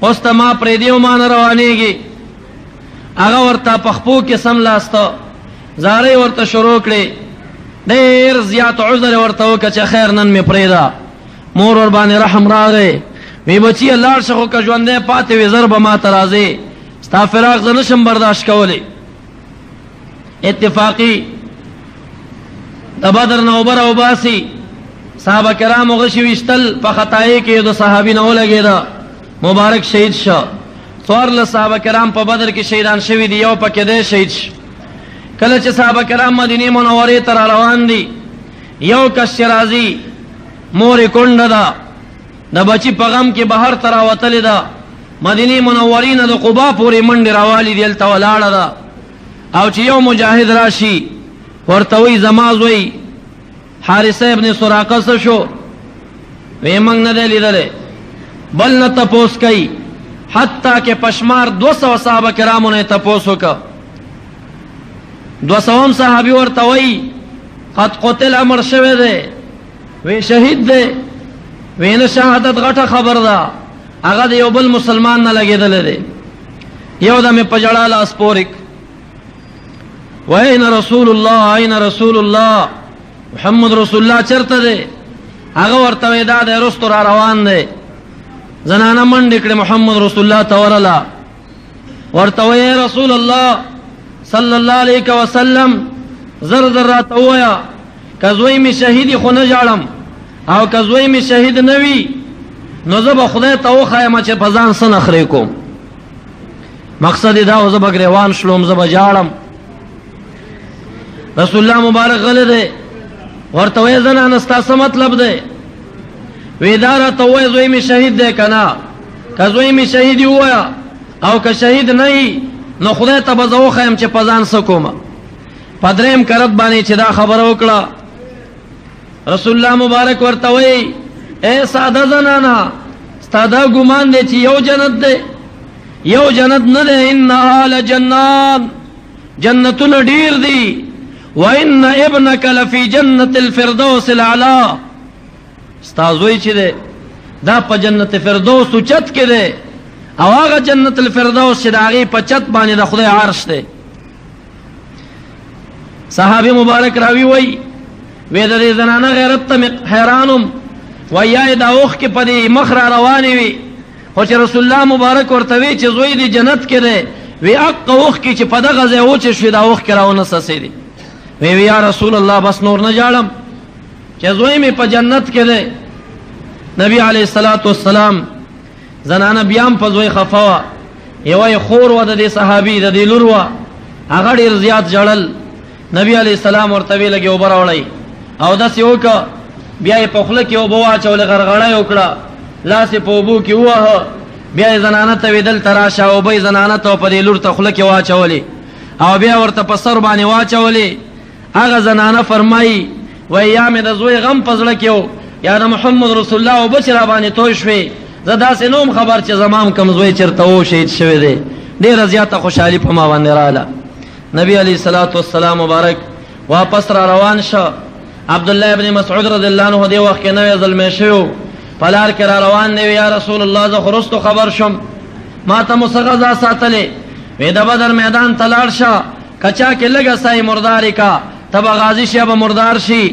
اوس ته ما پرېږدي او ما نه روانېږي. هغه ورته په خپو کې سملاسته، زارۍ ورته شروع کړې، ډېر زیات عذر یې ورته وکړه چې خیر نن مې پرېږده. مور ور باندې رحم راغی، وی بچیه لاړ شه، خو که ژوندی پاتې وي زر به ما ته راځې، ستا فراق زه نشم برداشت کولی. اتفاقي د بدر نه اوبه راوباسي، صحابه کرامو غشي ویشتل، په خطایي کې یو د صحابي نه ولګېده، مبارک شهید شو. څوارلس صحابه کرام په بدر کې شهیدان شوي دي، یو پکې دی شهید شو. کله چې صحابه کرام مدینې منورې ته را روان دي، یو کس چې راځي، مور یې کونډه ده، د بچي په غم کې بهر ته راوتلې ده، مدینې منورې نه د قبا پورې منډې راوالي دي، هلته ولاړه ده. او چې یو مجاهد راشي ورته وایي زما زوی حارثه ابن سراقه سره شو وی موږ نه دی لیدلی بل نه تپوس کوي حتی که پشمار 200 صحابه کرامو نه تپوس وکړه 200 صحابي ورته وایي قد قتل امر شوی دی وی شهید دی وی نه شهادت غټه خبر ده هغه د یو بل مسلمان نه لګېدلی دی یو دمې په جړه لاس پورې وین رسول الله این رسول الله محمد رسول الله چرته دی هغه ورته وی دا دی رستو را روان دی زنانه منډې کړې محمد رسول الله ته ورله ورته وی رسول الله صلی الله علیه وسلم زر زر راته ووایه که زوی مې شهیدي خو نه ژاړم او که زوی مې شهید نه وي نو زه به خدای ته وښیم چې په ځان څه نخرې کوم مقصد یې دا و زه به ګریوان شلوم زه به ژاړم رسول الله مبارک غلی دی ورته وایي زنانه ستا څه مطلب دی وی دا راته ووایه زوی مې شهید دی که نه که زوی مې شهید ووایه او که شهید نه وي نو خدای ته به زه وښیم چې په ځان څه کومه په درېیم کرت باندې چې دا خبره وکړه رسول الله مبارک ورته وایي اے ساده زنانه ستا دا ګمان دی چې یو جنت دی یو جنت نه دی انها لجنان جنتونه ډیر دي وان ابنك لفي جنة الفردوس الاعلى ستا زوی چې دی دا په جنت فردوس اوچت کې دی او هغه جنت الفردوس چې د هغې په چت باندې د خدای عرش دی صحابي مبارک راوي وایي وی د دې زنانه غیرت ته حیرانم وی یا دا اوښکې په دې مخ را روانې وي خو چې رسول الله مبارک ورته وی چې زوی دې جنت کې دی وی حقه اوښکې چې په دغه ځای وچې شوې دا اوښکې راونه څڅېدې وی یا رسول الله بس نور نه ژاړم چې زوی مې په جنت کې دی نبی علیه الصلاة والسلام زنانه بیا هم په زوی خفه وه یوه یې خور وه د دې صحابي د دې لور وه هغه ډېر زیات ژړل نبی علیه السلام ورته وی لږې اوبه راوړئ او داسې وکړه بیا یې په خوله کې اوبه واچولې غرغړه یې وکړه لاس یې په اوبو کې ووهه بیا یې زنانه ته وی دلته راشه اوبه یې زنانه ته په دې لور ته خوله کې واچولې او بیا ورته په سر باندې واچولې هغه زنانه فرمایي وی یا مې د زوی غم په زړه کې و یا د محمد رسول الله اوبه چې را باندې توی شوې زه داسې نه وم خبر چې زما هم کوم زوی چېرته و شهید شوی دی ډېره زیاته خوشحالي په ما باندې راغله نبی علیه الصلاة والسلام مبارک واپس را روان شه عبدالله ابن مسعود رضی الله عنه دې وخت کې نوی ظلمی شوی په لار کې را روان دی یا رسول الله زه خو رستو خبر شم ما ته مو څه غذا ساتلې وی د بدر میدان ته لاړ شه که چا کې لږه سایې مردارې کا ته به غازي شي به مردار شي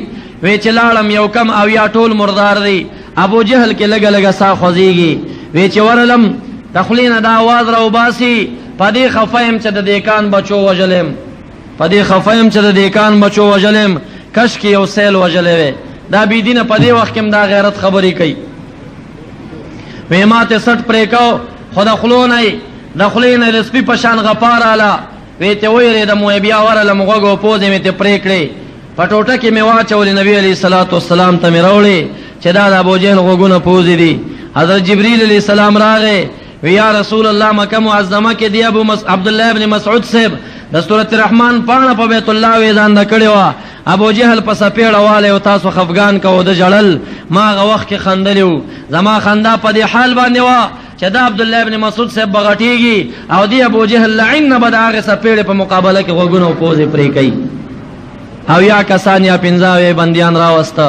وی چې لاړم یو کم او یا ټول مردار دی ابو جهل کې لږه لږه سا خوځېږي وی چې ورلم د خولې نه دا آواز را وباسي په دې خفه یم چې د دیکان بچو وژلم په دې خفه یم چې د دیکان بچو وژلم کش کې یو سیل وژلی وی دا بېدینه په دې وخت کې هم دا غیرت خبرې کوي وی ما ته سټ پرې کو خو د خولو نه د خولې نه د سپي په شان غپا راله وی ته ویرېدم وی بیا ورلم غوږ او پوزې مې ته پرې کړې په ټوټه کې مې واچولې نبي علیه الصلاة والسلام ته مې راوړې چې دا د ابوجهل غوږونه پوزې دي حضرت جبریل علیه السلام راغی وی یا رسول الله مکه معظمه کې دی عبدالله ابن مسعود صاحب د سورة الرحمن پاڼه په بیت الله وی ځانده کړې وه ابو جهل په سپېړه والی او تاسو خفګان کوو د ژړل ما هغه وخت کې خندلي وو زما خندا په دې حال باندې وه چې دا عبدالله ابن مسعود صاحب به غټېږي او دی ابو جهل لعن نه به د هغې سپېړې په مقابله کې غوږونه او پوزې پرې کوي او یا کسان یا پنځه بندیان راوسته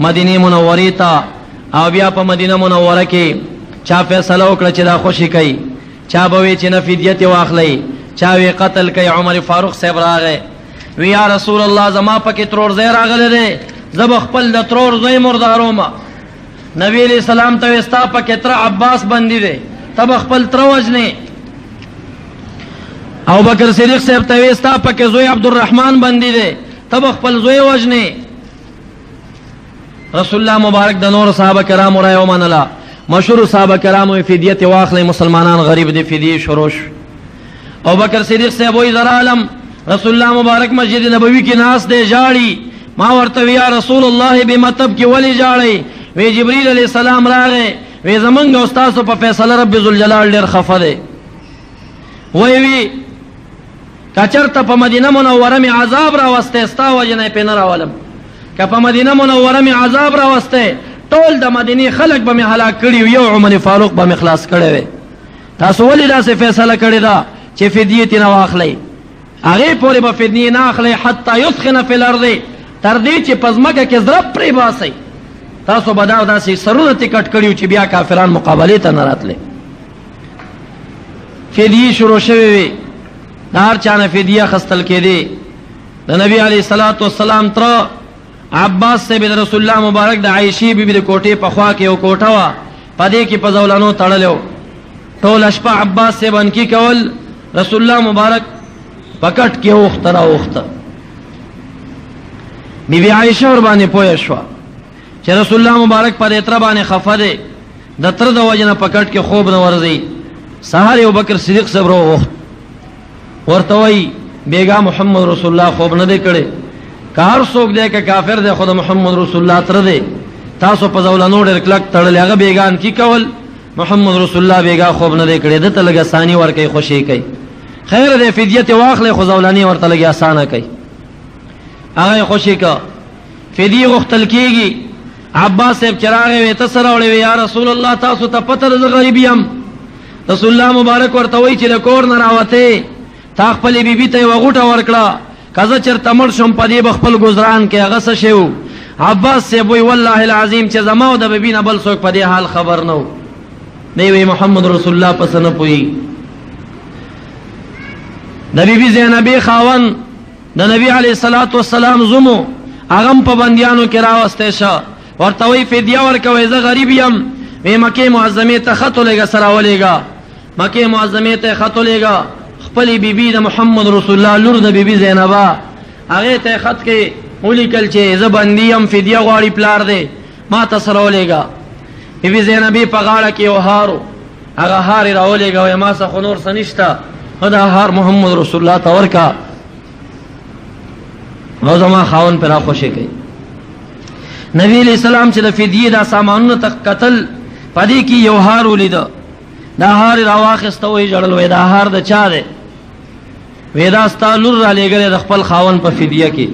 مدینې منورې ته او بیا په مدینه منوره کې چا فیصله وکړه چې دا خوشي کوي چا به وی چې نه فدیت واخلئ چا وی قتل کوي عمر فاروق صاحب راغی وی یا رسول الله زما پکې ترور زوی راغلی دی زه به خپل د ترور زوی مردارومه نبی علیہ السلام ته وی ستا پکې تره عباس بندي دی ته به خپل تره وژنې ابوبکر صدیق صاحب ته وی ستا پکې زوی عبدالرحمن بندي دی ته به خپل زوی وژنې رسول الله مبارک د نور صحابه کرامو رایه ومنله مشهور صحابه کرامو فدیت واخلئ مسلمانان غریب دي فدیې شروع شو ابوبکر صدیق صاحب وی زر عالم رسول الله مبارک مسجد نبوی کې ناس دی ژاړي ما ورته وی یا رسول الله بمطب کې ولې ژاړئ وی جبریل علیه السلام راغی وی زمونږ او ستاسو په فیصله رب ذوالجلال ډېر خفه دی وی که چېرته په مدینه منوره مې عذاب راوستی ستا وجې نه یې پرې نه راولم که په مدینه منوره می عذاب راوسته ټول د مدینه خلک به می هلاک کړي یو عمر فاروق به می خلاص کړي وي تاسو ولې داسې فیصله کړې ده چې فدیه تینا واخلئ هغې پورې به فدیه نه اخلئ حتی یسخن فی الارض تر دې چې په ځمکه کې ضرب پرې باسئ تاسو به دا داسې سرونه تکټ کړي چې بیا کافران مقابلې ته نه راتلې فدیه شروع شوې وي د هر چا نه فدیه اخیستل کېدې د نبي علیه الصلاة والسلام تره عباس صاحب د رسول الله مبارک د عایشې بیبي د کوټې په خوا کې یو کوټه وه په دې کې په زولانو تړلی ټوله شپه عباس صاحب انکي کول رسول الله مبارک په کټ کې اوښته راوښته بیبي عایشه ورباندې پوه شوه چې رسول الله مبارک په دې تره باندې خفه دی د تره د وجې نه په کټ کې خوب نه ورځي سهار یو بکر صدیق صاحب راوغوښت ورته وایي بیګا محمد رسول الله خوب نه دی کړی که هر څوک دی که کافر دی خو د محمد رسول الله تره دی تاسو په زولانو ډېر کلک تړلی هغه بیګا انکي کول محمد رسول الله بیګا خوب نه دی کړی ده ته لږ اساني ورکوي خوشي کوي خیر دی فدیه تې واخلئ خو زولاني ورته لږ اسانه کوي هغه یې خوشي که فدیه غوښتل کېږي عباس صاحب چې راغی وی ته څه راوړی وی یا رسول الله تاسو ته پته ده زه غریب یم رسول الله مبارک ورته وایي چې د کور نه راوتې تا خپلې بیبي ته یوه غوټه ورکړه که زه چېرته مړ شم په دې به خپل ګزران کې هغه څه شی و عباس صاحب وایي والله العظیم چې زما او د بیبي نه بل څوک په دې حال خبر نه و دی وی محمد رسول الله پس نه پوهېږي د بیبي زینبې خاوند د نبي علیه الصلاة والسلام زومو هغه هم په بندیانو کې راوستی شه ورته وایي فدیه ورکوئ زه غریب یم وی مکې معظمې ته خط ولېږه سره ولېږه مکې معظمې ته خط ولېږه خپلې بیبي د محمد رسول الله لور د بیبي زینبه هغې ته خط کې ولیکل چې زه بندي یم فدیه غواړي پلار دی ما ته سره ولېږه بیبي زینبې په غاړه کې یو هار و هغه هار یې راولېږه وایي ما څه خو نور څه نشته خو دا هار محمد رسول الله ته ورکه او زما خاوند پرې راخوشي کوي نبی علیہ السلام چې د فدیې دا سامانونه ته کتل په دې کې یو هار ولیده دا هار یې راواخېسته وایي ژړل وایي دا هار د چا دی وایي دا ستا لور رالېږلی د خپل خاوند په فدیه کې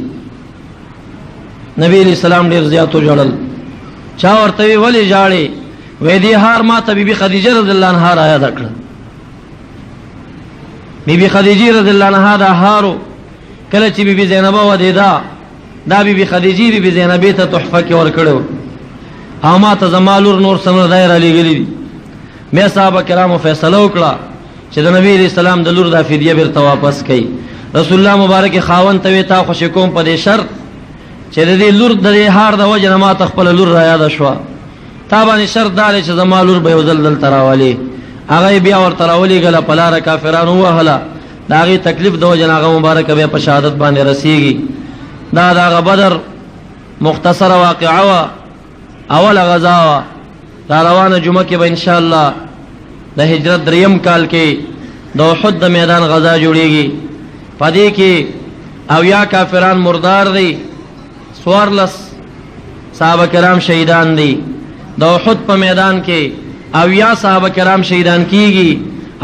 نبی علیہ السلام ډېر زیات وژړل چا ورته وی ولې ژاړې وایي دې هار ما ته بیبي خدیجه رضی الله عنها رایاده کړه بیبي خدیجه رضی الله عنها دا هارو کله چې بیبي زینبه ودېده دا بیبي خدیجه بیبي زینبې ته تحفه کې ورکړی او ما ته زما لور نور څه نه دی رالیږلي دي بیا صحابه کرامو فیصله وکړه چې د نبي علیه السلام د لور دا فدیه بیرته واپس کوي رسول الله مبارک خاوند ته وی تا خوشي کوم په دې شرط چې د دې لور د دې هار د وجې نه ما ته خپله لور رایاده شوه تا باندې شرط دا دی چې زما لور به یو ځل دلته راولې هغه یې بیا ورته راولېږله په لاره کافرانو ووهله د هغې تکلیف د وجې نه هغه مبارکه بیا په شهادت باندې رسېږي دا د هغه بدر مختصره واقعه وه اوله غذا وه را روانه جمعه کې به انشاءالله د هجرت دریم کال کې د احد د میدان غذا جوړېږي په دې کې اویا کافران مردار دی 14 صحابه کرام شهیدان دي د احد په میدان کې اویا صحابه کرام شهیدان کیږي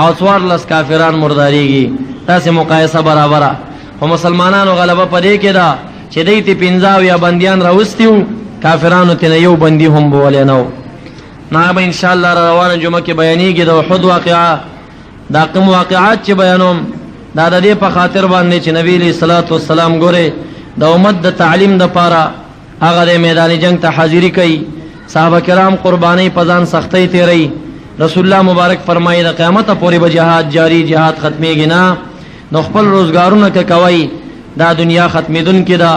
او 14 کافران مرداریږي تاسې مقایسه برابره خو مسلمانانو غلبه په دې کې ده چې دوی ته 15 یا بندیان راوستي وو کافرانو ته نه یو بندي هم بولی نه و نه به انشاءالله را روانه جمعه کې بیانېږي د احد واقعه دا کوم واقعات چې بیانوم دا د دې په خاطر باندې چې نبی علیه الصلاة والسلام ګورې د امت د تعلیم دپاره هغه د میدان جنگ ته حاضري کوي صحابه کرام قربانۍ په ځان سختۍ تېروي رسول الله مبارک فرمایي د قیامته پورې به جهاد جاری جهاد ختمېږي نه نو خپل روزګارونه که کوئ دا دنیا ختمېدونکې ده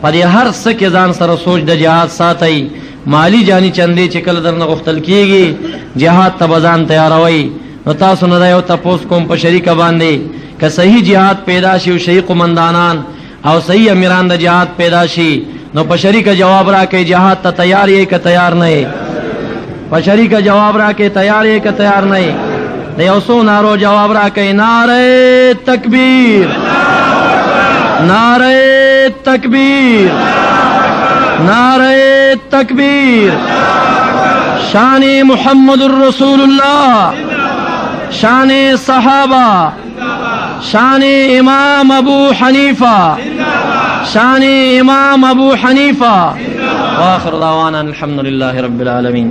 په دې هر څه کې ځان سره سوچ د جهاد ساتئ مالی جانی چندې چې کله درنه غوښتل کېږي جهاد ته به ځان تیاروئ نو تاسو نه دا یو تپوس کوم په شریکه باندې که صحیح جهاد پیدا شي او صحیح قمندانان او صحیح امیران د جهاد پیدا شي نو په شریکه جواب راکئ جهاد ته تیار یې که تیار نه یې په شریکه جواب راکئ تیار یې که تیار نه یې د یو څو نارو جواب راکئ نعره تکبیر نعره تکبیر نعره تکبیر شان محمد الرسول اللہ شان صحابہ شان امام ابو حنیفہ شان امام ابو حنیفہ. واخر دعوانا الحمد للہ رب العالمین.